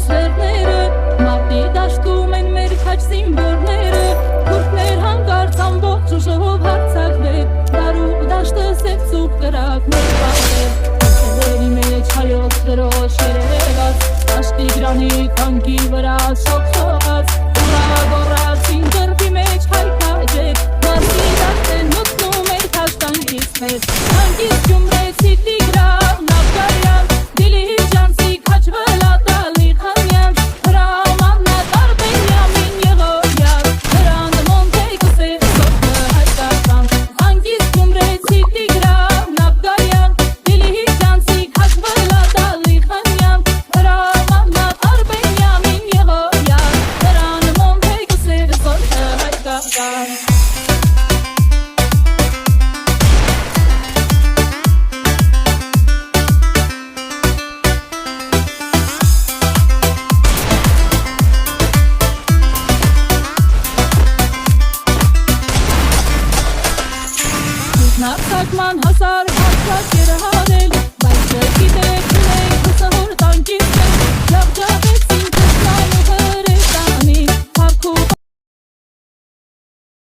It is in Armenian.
սերները Մարտի դաշտում են մեր քաչ զինվորները Քուրդներ հանկարծ ամբողջ ուժով հարձակվել Դարու դաշտը սև ծուխ կրակներ պատել Քեների մեջ հայոց դրոշ երևաց Դաշտի գրանի թանկի վրա շողշողաց Ուրա գոռացին դրվի մեջ հայքաջեր Մարտի դաշտեն մտնում էր քաչ տանկից մեծ Տանկից Գյումրեցի Տիգրան Նավկարյան Դիլիջանցի Քաչվելա Տալիխանյան Հրամաննա Տարբենյամին Եղոյան Հրան Մոնտեյկոսի Սոթը հայկական Տանկից Գյումրեցի Տիգրան Նավկարյան Դիլիջանցի Քաչվելա Տալիխանյան Հրամաննա Տարբենյամին Եղոյան Հրան Մոնտեյկոսի Սոթը հայկական Նարսակման հասար հացած երհարել, բայց չգիտեք